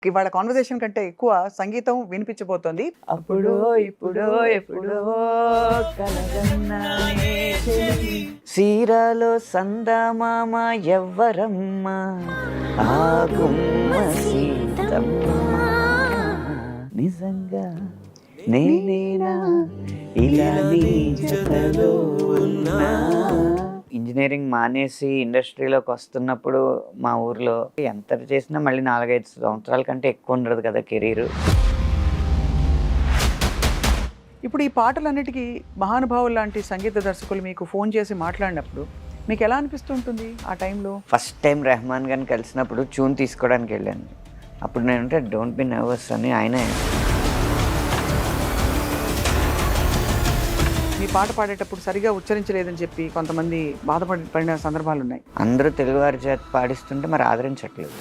ఇవాళ కాన్వర్సేషన్ కంటే ఎక్కువ సంగీతం వినిపించబోతోంది. అప్పుడో ఇప్పుడో ఎప్పుడో కలగన్నానే చెలిమి. సీరాలో సందమామ ఎవ్వరమ్మ ఆ గుమ్మ సీతమ్మ. నిజంగా నేనేనా ఇలా నీ జతలో ఉన్నా. ఇంజనీరింగ్ మానేసి ఇండస్ట్రీలోకి వస్తున్నప్పుడు మా ఊర్లో ఎంత చేసినా మళ్ళీ 4-5 సంవత్సరాల కంటే ఎక్కువ ఉండదు కదా కెరీర్. ఇప్పుడు ఈ పాటలన్నిటికీ మహానుభావులు లాంటి సంగీత దర్శకులు మీకు ఫోన్ చేసి మాట్లాడినప్పుడు మీకు ఎలా అనిపిస్తుంటుంది ఆ టైంలో? ఫస్ట్ టైం రెహమాన్ గారిని కలిసినప్పుడు ట్యూన్ తీసుకోవడానికి వెళ్ళాను. అప్పుడు నేనంటే డోంట్ బి నర్వస్ అని ఆయనే. మీ పాట పాడేటప్పుడు సరిగా ఉచ్చరించలేదని చెప్పి కొంతమంది బాధపడిన సందర్భాలు ఉన్నాయి. అందరూ తెలుగువారి చేత పాడిస్తుంటే మరి ఆదరించట్లేదు.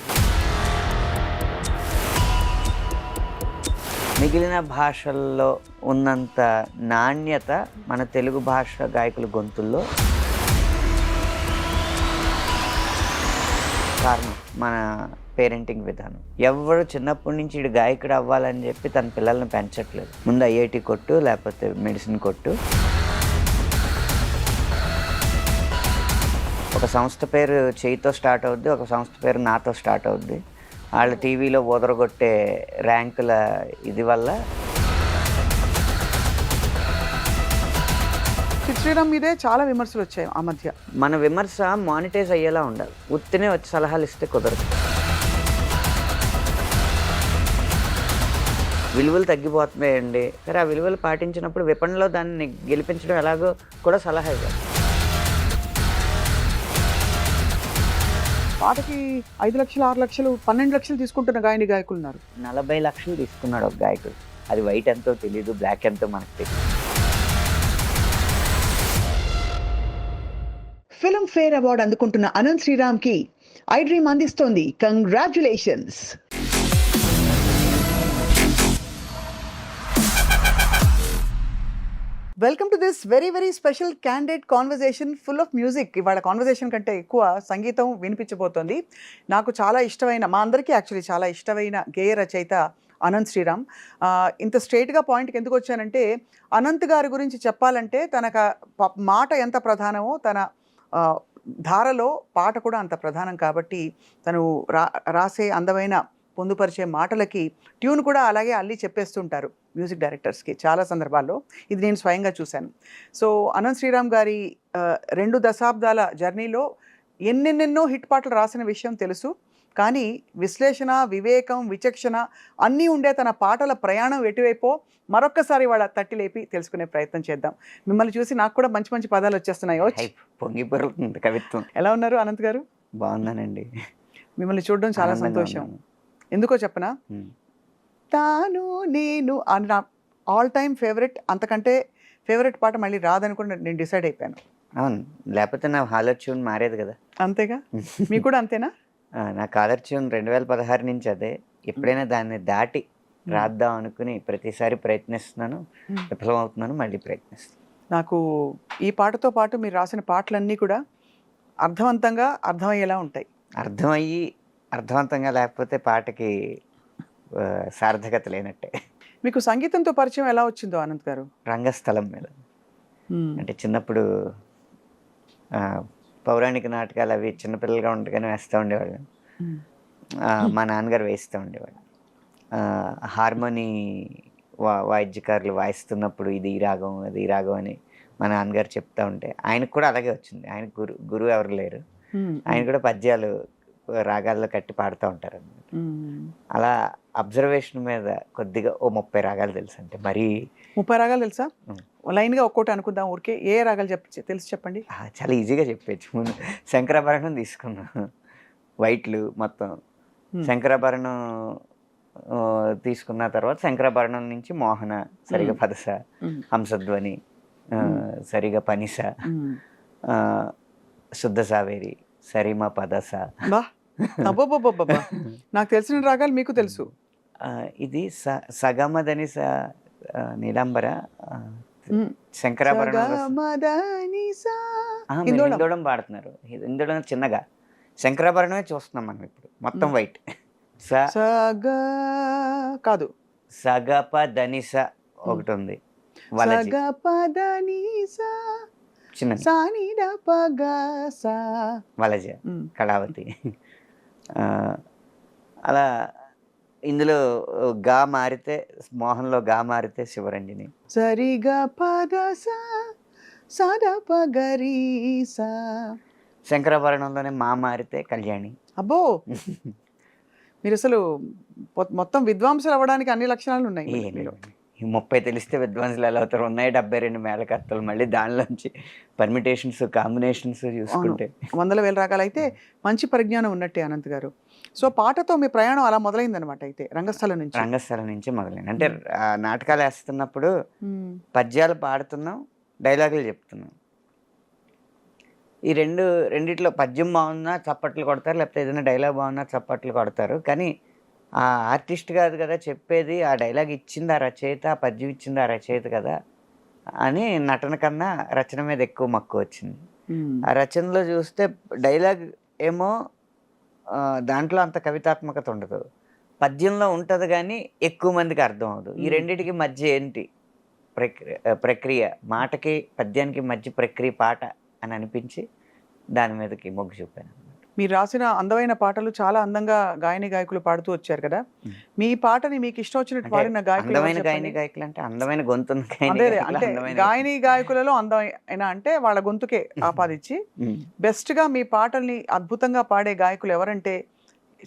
మిగిలిన భాషల్లో ఉన్నంత నాణ్యత మన తెలుగు భాష గాయకుల గొంతుల్లో కారణం మన పేరెంటింగ్ విధానం. ఎవరు చిన్నప్పటి నుంచి ఇటు గాయకుడు అవ్వాలని చెప్పి తన పిల్లల్ని పెంచట్లేదు. ముందు ఐఐటి కొట్టు, లేకపోతే మెడిసిన్ కొట్టు. ఒక సంస్థ పేరు చేయితో స్టార్ట్ అవుద్ది, ఒక సంస్థ పేరు నాతో స్టార్ట్ అవుద్ది. వాళ్ళు టీవీలో ఓదరగొట్టే ర్యాంకుల ఇది వల్ల శ్రీరామ్ మీదే చాలా విమర్శలు వచ్చాయి ఆ మధ్య. మన విమర్శ మానిటైజ్ అయ్యేలా ఉండాలి. ఉత్తినే వచ్చి సలహాలు ఇస్తే కుదరదు. విలువలు తగ్గిపోతున్నాయండి. సరే, ఆ విలువలు పాటించినప్పుడు విపణిలో దాన్ని గెలిపించడం ఎలాగో కూడా సలహా ఇవ్వాలి. పాటకి 5 లక్షలు 6 లక్షలు 12 లక్షలు తీసుకుంటున్న గాయకులు ఉన్నారు. 40 లక్షలు తీసుకున్నాడు ఒక గాయకుడు. అది వైట్ ఎంతో తెలీదు, బ్లాక్ ఎంతో మనకు తెలియదు. ఫిల్మ్ ఫేర్ అవార్డు అందుకుంటున్న అనంత్ శ్రీరామ్ కి ఐ డ్రీమ్ అందిస్తోంది congratulations. Welcome to this very very special candid conversation full of music. ఇవాళ కాన్వర్జేషన్ కంటే ఎక్కువ సంగీతం వినిపించబోతోంది. నాకు చాలా ఇష్టమైన, మా అందరికీ యాక్చువల్లీ చాలా ఇష్టమైన గేయ రచయిత అనంత్ శ్రీరామ్. ఇంత స్ట్రైట్గా పాయింట్కి ఎందుకు వచ్చానంటే, అనంత్ గారి గురించి చెప్పాలంటే తనకు మాట ఎంత ప్రధానమో తన ధారలో పాట కూడా అంత ప్రధానం. కాబట్టి తను రాసే అందమైన పొందుపరిచే మాటలకి ట్యూన్ కూడా అలాగే అల్లి చెప్పేస్తుంటారు మ్యూజిక్ డైరెక్టర్స్కి చాలా సందర్భాల్లో. ఇది నేను స్వయంగా చూశాను. సో అనంత్ శ్రీరామ్ గారి 2 దశాబ్దాల జర్నీలో ఎన్నెన్నెన్నో హిట్ పాటలు రాసిన విషయం తెలుసు. కానీ విశ్లేషణ, వివేకం, విచక్షణ అన్నీ ఉండే తన పాటల ప్రయాణం ఎటువైపో మరొక్కసారి వాళ్ళ తట్టి లేపి తెలుసుకునే ప్రయత్నం చేద్దాం. మిమ్మల్ని చూసి నాకు కూడా మంచి మంచి పదాలు వచ్చేస్తున్నాయి. పొంగి పొరుగుతుంది కవిత్వం. ఎలా ఉన్నారు అనంత్ గారు? బాగున్నానండి. మిమ్మల్ని చూడడం చాలా సంతోషం. ఎందుకో చెప్పనా, తాను నేను అని నా ఆల్ టైమ్ ఫేవరెట్, అంతకంటే ఫేవరెట్ పాట మళ్ళీ రాదని కూడా నేను డిసైడ్ అయిపోయాను. అవును, లేకపోతే నా హాలర్ ట్యూన్ మారేది కదా. అంతేగా, మీకు కూడా అంతేనా? నా కాలర్ ట్యూన్ 2016 నుంచి అదే. ఎప్పుడైనా దాన్ని దాటి రాద్దాం అనుకుని ప్రతిసారి ప్రయత్నిస్తున్నాను, విఫలమవుతున్నాను, మళ్ళీ ప్రయత్నిస్తాను. నాకు ఈ పాటతో పాటు మీరు రాసిన పాటలన్నీ కూడా అర్థవంతంగా అర్థమయ్యేలా ఉంటాయి. అర్థమయ్యి అర్థవంతంగా లేకపోతే పాటకి సార్థకత లేనట్టే. మీకు సంగీతంతో పరిచయం ఎలా వచ్చిందో అనంత్ గారు? రంగస్థలం మీద. అంటే చిన్నప్పుడు పౌరాణిక నాటకాలు అవి చిన్నపిల్లలుగా ఉండగానే వేస్తూ ఉండేవాళ్ళు. మా నాన్నగారు వేస్తూ ఉండేవాళ్ళు. హార్మోనీ వాయిద్యకారులు వాయిస్తున్నప్పుడు ఇది ఈ రాగం, అది ఈ రాగం అని మా నాన్నగారు చెప్తా ఉంటే ఆయనకు కూడా అలాగే వచ్చింది. ఆయన గురువు ఎవరు లేరు. ఆయన కూడా పద్యాలు రాగాల్లో కట్టి పాడుతూ ఉంటారు అన్నమాట. అలా అబ్జర్వేషన్ మీద కొద్దిగా 30 రాగాలు తెలుసు. అంటే మరీ 30 రాగాలు తెలుసా? లైన్గా ఒక్కోటి అనుకుందాం. ఊరికే ఏ రాగాలు తెలుసు చెప్పండి. చాలా ఈజీగా చెప్పచ్చు. ముందు శంకరాభరణం తీసుకున్నాను, వైట్లు మొత్తం. శంకరాభరణం తీసుకున్న తర్వాత శంకరాభరణం నుంచి మోహన, సరిగా పదస, హంసధ్వని, సరిగా పనిస, శుద్ధ సావేరి, సరిమ పదస. నాకు తెలిసిన రాగాలు మీకు తెలుసు. ఇది సగమదని నీలాంబర, శంకరాభరణం హిందోళం పాడుతున్నారు. హిందోళం చిన్నగా, శంకరాభరణమే చూస్తున్నాం మనం ఇప్పుడు మొత్తం వైట్. స సగా కాదు, సగప ధనిస ఒకటి ఉంది, వలజి సగ పదని సా చిన్నది, సాని ద పగ సా. వలజ, కళావతి. ఆ, అలా ఇందులో గా మారితే మోహన్లో గా మారితే శివరంజని, సరిగ పద సా సద పగరి సా. శంకరాభరణంలోనే మా మారితే కళ్యాణి. అబ్బో, మీరు అసలు మొత్తం విద్వాంసులు అవ్వడానికి అన్ని లక్షణాలు ఉన్నాయి ఏం మీరు. లేవండి. ఈ 30 తెలిస్తే విద్వాంసులు ఎలా అవుతారు? ఉన్నాయి 72 మేళకర్తలు, మళ్ళీ దానిలోంచి పర్మిటేషన్స్ కాంబినేషన్స్ అవును, చూసుకుంటే. వందల వేల రకాలు. అయితే మంచి పరిజ్ఞానం ఉన్నట్టే అనంత్ గారు. సో పాటతో మీ ప్రయాణం అలా మొదలైందనమాట అయితే రంగస్థలం నుంచి. రంగస్థలం నుంచి మొదలైంది. అంటే నాటకాలు వేస్తున్నప్పుడు మ్మ్. పద్యాలు పాడుతున్నాం, డైలాగులు చెప్తున్నాం. ఈ రెండిట్లో పద్యం బాగున్నా చప్పట్లు కొడతారు, లేకపోతే ఏదైనా డైలాగ్ బాగున్నా చప్పట్లు కొడతారు. కానీ ఆ ఆర్టిస్ట్ కాదు కదా చెప్పేది, ఆ డైలాగ్ ఇచ్చింది ఆ రచయిత, ఆ పద్యం ఇచ్చింది ఆ రచయిత కదా అని నటన కన్నా రచన మీద ఎక్కువ మక్కువ వచ్చింది. మ్మ్. ఆ రచనలో చూస్తే డైలాగ్ ఏమో దాంట్లో అంత కవితాత్మకత ఉండదు, పద్యంలో ఉంటుంది కానీ ఎక్కువ మందికి అర్థం అవ్వదు. ఈ రెండిటికి మధ్య ఏంటి ప్రక్రియ, మాటకి పద్యానికి మధ్య ప్రక్రియ పాట అని అనిపించి దాని మీదకి మొగ్గు చూపాను. మీరు రాసిన అందమైన పాటలు చాలా అందంగా గాయని గాయకులు పాడుతూ వచ్చారు కదా. మీ పాటని మీకు ఇష్టం వచ్చినట్టు అంటే పాడిన గాయకులు ఎవరు అందమైన గాయని చెప్పండి? గాయకులు అంటే అందమైన గొంతున్న గాయని అదే గాయకులు, అంటే అందమైన గాయని గాయకులలో అందమైన అంటే వాళ్ళ గొంతుకే ఆపాదించి బెస్ట్ గా మీ పాటల్ని అద్భుతంగా పాడే గాయకులు ఎవరంటే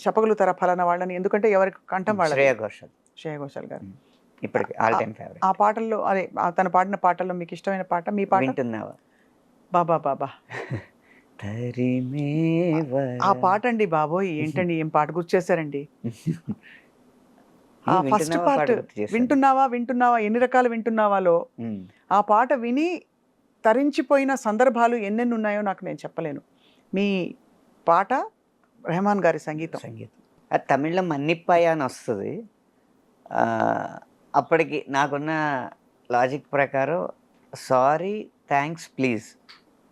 చెప్పగలుగుతారా ఫలానా వాళ్ళని? ఎందుకంటే ఎవరికి కంఠం వాళ్ళది. శ్రేయా ఘోషాల్ శ్రేయ ఘోషాల్ గారు. ఇప్పటికి ఆల్ టైమ్ ఫేవరెట్. ఆ పాటల్లో అదే తను పాడిన పాటల్లో మీకు ఇష్టమైన పాట, మీ పాట? వింటున్నావా? బాబా బాబా, ఆ పాట అండి బాబోయ్, ఏంటండి ఏం పాట గుర్తు చేశారండి. ఆ ఫస్ట్ పార్ట్ వింటున్నావా వింటున్నావా ఎన్ని రకాల వింటున్నావాలో ఆ పాట విని తరించిపోయిన సందర్భాలు ఎన్నెన్ని ఉన్నాయో నాకు నేను చెప్పలేను. మీ పాట రెహమాన్ గారి సంగీతం. అది తమిళ్లో మన్నిప్పాయ అని వస్తుంది. అప్పటికి నాకున్న లాజిక్ ప్రకారం సారీ, థ్యాంక్స్, ప్లీజ్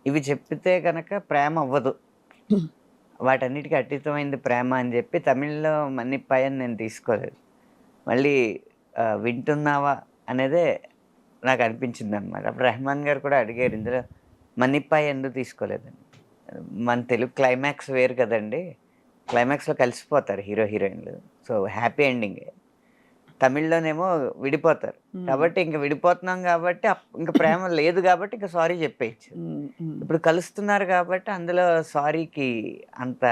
ఇవి చెప్పితే కనుక ప్రేమ అవ్వదు, వాటన్నిటికీ అతీతమైంది ప్రేమ అని చెప్పి తమిళ్లో మన్నిప్పాయ అని నేను తీసుకోలేదు. మళ్ళీ వింటున్నావా అనేదే నాకు అనిపించింది అనమాట. అప్పుడు రెహమాన్ గారు కూడా అడిగారు, ఇందులో మన్నిప్పాయ ఎందుకు తీసుకోలేదని. మన తెలుగు క్లైమాక్స్ వేరు కదండి, క్లైమాక్స్లో కలిసిపోతారు హీరో హీరోయిన్లు, సో హ్యాపీ ఎండింగ్. తమిళ్లోనేమో విడిపోతారు కాబట్టి ఇంక విడిపోతున్నాం కాబట్టి ఇంకా ప్రేమ లేదు కాబట్టి ఇంకా సారీ చెప్పేయచ్చు. ఇప్పుడు కలుస్తున్నారు కాబట్టి అందులో సారీకి అంత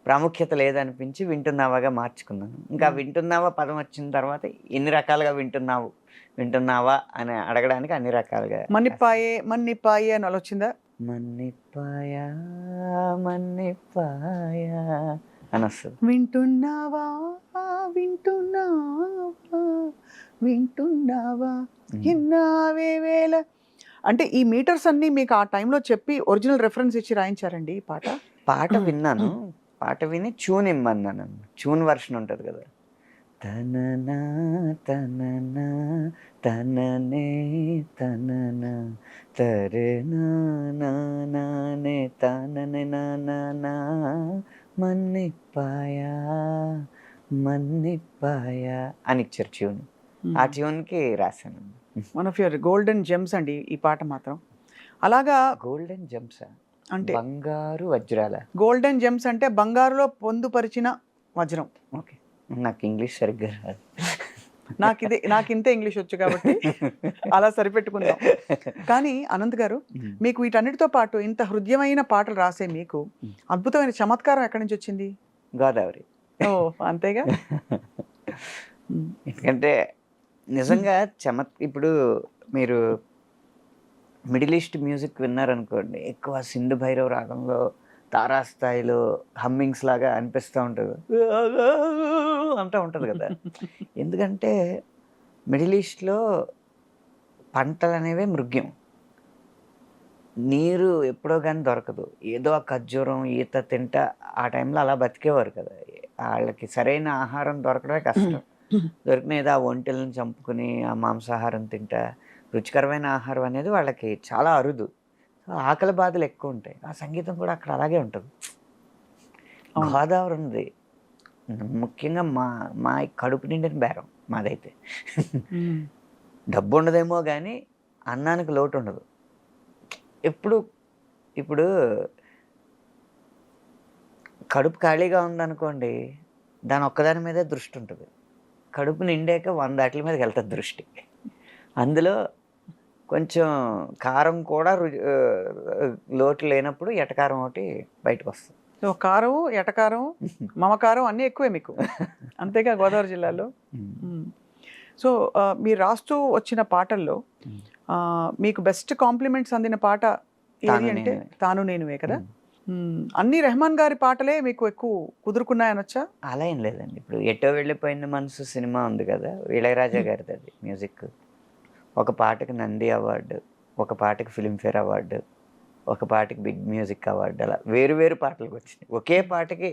ప్రాముఖ్యత లేదనిపించి వింటున్నావాగా మార్చుకున్నాను. ఇంకా వింటున్నావా పదం వచ్చిన తర్వాత ఎన్ని రకాలుగా వింటున్నావా అని అడగడానికి అన్ని రకాలుగా మన్నిప్పాయే మన్నిప్పాయే అని వచ్చిందా? మన్నిప్పాయా మన్నిప్పాయా అని వస్తుంది. వింటున్నావా వింటున్నావా వింటున్నావా విన్నావే వేళ అంటే ఈ మీటర్స్ అన్ని మీకు ఆ టైంలో చెప్పి ఒరిజినల్ రెఫరెన్స్ ఇచ్చి రాయించారండి ఈ పాట? పాట విన్నాను, పాట విని ట్యూన్ ఇమ్మన్నాను. ట్యూన్ వర్షన్ ఉంటుంది కదా, తననా తననా తననే తననా తరేనా నానే తననే నానా మన్నిప్పాయా మన్నిప్పాయా అని ఇచ్చారు ట్యూన్. ఆ ట్యూన్కి రాశాను. One of your golden gems అండి ఈ పాట మాత్రం. అలాగా గోల్డెన్ జెమ్సా అంటే బంగారు వజ్రాల? గోల్డెన్ జెమ్స్ అంటే బంగారులో పొందుపరిచిన వజ్రం. ఓకే, నాకు ఇంగ్లీష్ సరిగ్గా రాదు. నాకు ఇంతే ఇంగ్లీష్ వచ్చు కాబట్టి అలా సరిపెట్టుకుందాం. కానీ అనంత్ గారు, మీకు వీటన్నిటితో పాటు ఇంత హృదయమైన పాటలు రాసే మీకు అద్భుతమైన చమత్కారం ఎక్కడి నుంచి వచ్చింది? గోదావరి. ఓ అంతేగా. ఎందుకంటే నిజంగా ఇప్పుడు మీరు మిడిల్ ఈస్ట్ మ్యూజిక్ విన్నారనుకోండి, ఎక్కువ సింధు భైరవ్ రాగంలో తారాస్థాయిలో హమ్మింగ్స్ లాగా అనిపిస్తూ ఉంటుంది, అంటూ ఉంటుంది కదా. ఎందుకంటే మిడిల్ ఈస్ట్లో పంటలు అనేవి మృగ్యం, నీరు ఎప్పుడో కానీ దొరకదు, ఏదో ఆ ఖర్జూరం ఈత తింటా ఆ టైంలో అలా బతికేవారు కదా. వాళ్ళకి సరైన ఆహారం దొరకడమే కష్టం, దొరికిన ఏదో ఆ ఒంటెలను చంపుకుని ఆ మాంసాహారం తింటా రుచికరమైన ఆహారం అనేది వాళ్ళకి చాలా అరుదు. ఆకలి బాధలు ఎక్కువ ఉంటాయి. ఆ సంగీతం కూడా అక్కడ అలాగే ఉంటుంది. అవును. గోదావరి ఉంది. ముఖ్యంగా మా మా కడుపు నిండిన బేరం మాదైతే. మ్మ్. డబ్బు ఉండదేమో కానీ అన్నానికి లోటు ఉండదు. ఎప్పుడు ఇప్పుడు కడుపు ఖాళీగా ఉందనుకోండి, దాని ఒక్కదాని మీదే దృష్టి ఉంటుంది. కడుపు నిండాక 100 ఆటిల మీదకి వెళ్తుంది దృష్టి. అందులో కొంచెం కారం కూడా లోటు లేనప్పుడు ఎటకారం ఒకటి బయటకొస్తుంది. సో కారం, ఎటకారం, మమకారం అన్నీ ఎక్కువే మీకు. అంతేగా గోదావరి జిల్లాలో. హ్మ్. మ్మ్. సో మీరు రాస్తూ వచ్చిన పాటల్లో హ్మ్. మీకు బెస్ట్ కాంప్లిమెంట్స్ అందిన పాట ఏది తాను అంటే నేనువే. తాను నేనువే కదా. హ్మ్. అన్ని రెహమాన్ గారి పాటలే మీకు ఎక్కువ కుదురుకున్నాయనొచ్చా? అలా ఏం లేదండి. ఇప్పుడు 'ఎటో వెళ్ళిపోయింది మనసు' సినిమా ఉంది కదా! ఇళయరాజా గారిది అది మ్యూజిక్. ఒక పాటకి నంది అవార్డు, ఒక పాటకి ఫిల్మ్‌ఫేర్ అవార్డు, ఒక పాటకి బిగ్ మ్యూజిక్ అవార్డు, అలా వేరు వేరు పాటలకొచ్చినాయి. ఒకే పాటకి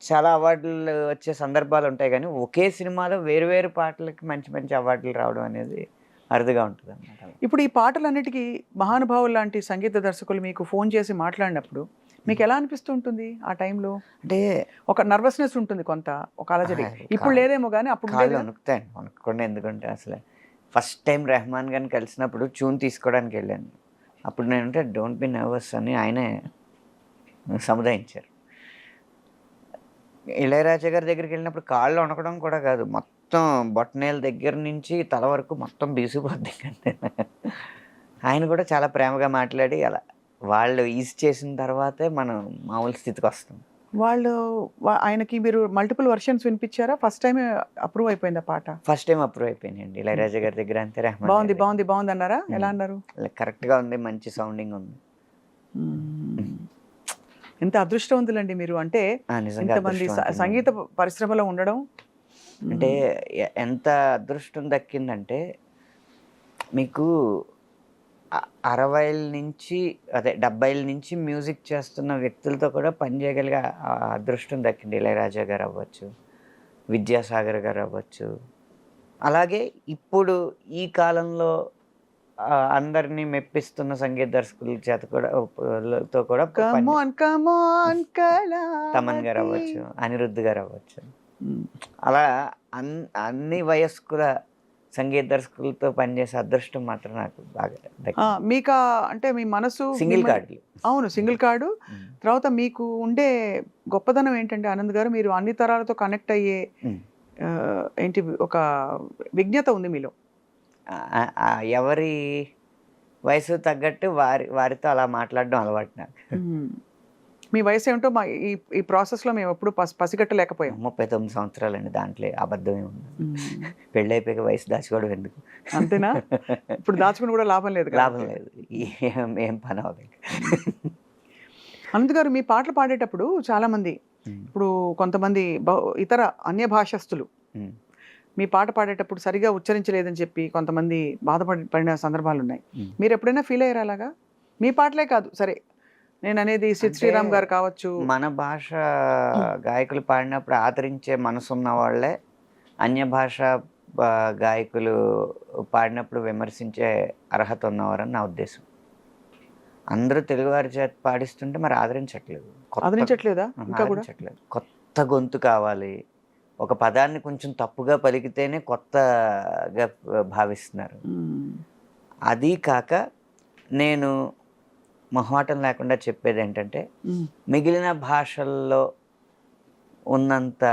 చాలా అవార్డులు వచ్చే సందర్భాలుంటాయి గానీ, ఒకే సినిమాలో వేరు వేరు పాటలకి మంచి మంచి అవార్డులు రావడం అనేది అరుదుగా ఉంటదనమాట అలా. ఇప్పుడు ఈ పాటలన్నిటికీ మహానుభావులు లాంటి సంగీత దర్శకులు మీకు ఫోన్ చేసి మాట్లాడినప్పుడు మీకు ఎలా అనిపిస్తూ ఉంటుంది ఆ టైంలో? అంటే ఒక నర్వస్‌నెస్ ఉంటుంది కొంత, ఒక అలజడి. ఇప్పుడు కాళ్ళు లేదేమో గానీ అప్పుడు కాళ్ళు ఉండేదా? వణుకుతాయండి. వణుకకుండా ఎందుకుంటే అసలే ఫస్ట్ టైం రెహమాన్ గారిని కలిసినప్పుడు ట్యూన్ తీసుకోవడానికెళ్ళాను. అప్పుడు నేనంటే డోంట్ బి నర్వస్ అని ఆయనే సముదాయించారు. ఇళయరాజా గారి దగ్గరికెళ్ళినప్పుడు కాళ్ళు వణకడం కూడా కాదు. మొత్తం బొటనవేలు దగ్గర నుంచి తల వరకు మొత్తం బిగిసిపోద్ది. ఆయన కూడా చాలా ప్రేమగా మాట్లాడి అలా వాళ్ళు ఈజ్ చేసిన తర్వాతే మనం మామూలు స్థితికొస్తాం. వాళ్ళు ఆయనకి మీరు మల్టిపుల్ వర్షన్స్ వినిపించారా? ఫస్ట్ టైమే అప్రూవ్ అయిపోయిందా పాట? ఫస్ట్ టైమ్ అప్రూవ్ అయిపోయినాయండి. ఇళయరాజా గారి దగ్గర అంతే, రెహమాన్ బావుంది, గారి బావుంది, బావుందన్నారా? దగ్గర. ఎలా అన్నారు? కరెక్ట్‌గా ఉంది. మంచి సౌండింగ్ ఉంది. హ్మ్. ఎంత అదృష్టవంతులండి మీరు. అంటే నిజంగా ఇంతమంది అదృష్టవంతుడిని. సంగీత పరిశ్రమలో ఉండడం. అంటే ఎంత అదృష్టం దక్కిందంటే మీకు 60ల నుంచి అదే 70ల నుంచి మ్యూజిక్ చేస్తున్న వ్యక్తులతో కూడా పని చేయగలిగే అదృష్టం దక్కింది. ఇళయరాజా గారు అవ్వచ్చు, విద్యాసాగర్ గారు అవ్వచ్చు. అలాగే ఇప్పుడు ఈ కాలంలో అందరిని మెప్పిస్తున్న సంగీత దర్శకుల చేత కూడా తో కూడా come on come on Thaman గారు కళావతి. అవ్వచ్చు, అనిరుద్ గారు అవ్వచ్చు. హ్మ్. అలా అన్ని వయస్కుల సంగీత దర్శకులతో పనిచేసే అదృష్టం మాత్రం నాకు బాగా దక్కింది. మీకా అంటే మీ మనసు సింగిల్ కార్డులు. అవును. Single card. హ్మ్. తర్వాత మీకు ఉండే గొప్పదనం ఏంటంటే ఆనంద్ గారు, మీరు అన్ని తరాలతో కనెక్ట్ అయ్యే హ్మ్. ఏంటి ఒక విజ్ఞత ఉంది మీలో. ఎవరి వయసు తగ్గట్టు వారితో అలా మాట్లాడడం అలవాటు నాకు. హ్మ్. మీ వయసేంటో ఈ ఈ ప్రాసెస్‌లో మేమెప్పుడు పసిగట్టలేకపోయాం. 39 సంవత్సరాలండి. దాంట్లో అబద్ధమే ఉంది. హ్మ్. పెళ్ళైపోయాక వయసు దాచుకోవడం ఎందుకు? అంతేనా? ఇప్పుడు దాచుకుని కూడా లాభం లేదు లాభం కాబట్టి. లేదు. ఏం పని అవ్వదు ఇంక. అనంత్ గారు, మీ పాటలు పాడేటప్పుడు చాలామంది, హ్మ్. ఇప్పుడు కొంతమంది ఇతర అన్య భాషస్థులు హ్మ్. మీ పాట పాడేటప్పుడు సరిగ్గా ఉచ్చరించలేదని చెప్పి కొంతమంది పడిన సందర్భాలున్నాయి. హ్మ్. మీరెప్పుడైనా ఫీల్ అయ్యారా అలాగా? మీ పాటలే కాదు, సరే నేననేది సిద్ అంటే శ్రీరామ్ గారు కావచ్చు. మన భాష గాయకులు పాడినప్పుడు ఆదరించే మనసున్న వాళ్ళే అన్య భాష గాయకులు పాడినప్పుడు విమర్శించే అర్హత ఉన్నవారని నా ఉద్దేశం. అందరూ తెలుగువారి చేత పాడిస్తుంటే మరి ఆదరించట్లేదు. ఆదరించట్లేదా ఇంకా కూడా? ఆదరించట్లేదు. కొత్త గొంతు కావాలి. ఒక పదాన్ని కొంచెం తప్పుగా పలికితేనే కొత్తగా భావిస్తున్నారు. హ్మ్. అదీ కాక నేను మొహమాటం లేకుండా చెప్పేదేంటంటే, హ్మ్. మిగిలిన భాషల్లో ఉన్నంత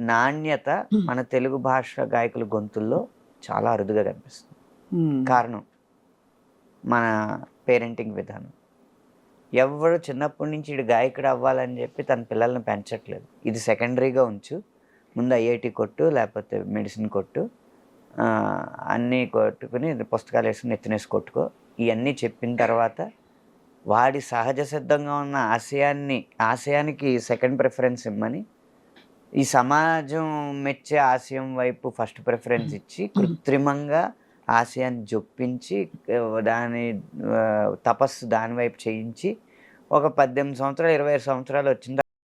నాణ్యత మన తెలుగు భాష గాయకుల గొంతుల్లో చాలా అరుదుగా కనిపిస్తుంది. హ్మ్. కారణం మన పేరెంటింగ్ విధానం. ఎవ్వడు చిన్నప్పటి నుంచి ఈడు గాయకుడు అవ్వాలని చెప్పి తన పిల్లల్ని పెంచట్లేదు. ఇది సెకండరీగా ఉంచు. ముందు ఐఐటీ కొట్టు, లేకపోతే మెడిసిన్ కొట్టు. అన్నీ కొట్టుకుని పుస్తకాలు వేసుకుని నెత్తినేసి కొట్టుకో. ఇవన్నీ చెప్పిన తర్వాత వాడి సహజ సిద్ధంగా ఉన్న ఆశయానికి సెకండ్ ప్రిఫరెన్స్ ఇమ్మని, ఈ సమాజం మెచ్చే ఆశయం వైపు ఫస్ట్ ప్రిఫరెన్స్ ఇచ్చి కృత్రిమంగా ఆశయాన్ని జొప్పించి దాని తపస్సు దాని వైపు చేయించి ఒక 18 సంవత్సరాలు 25 సంవత్సరాలు వచ్చిన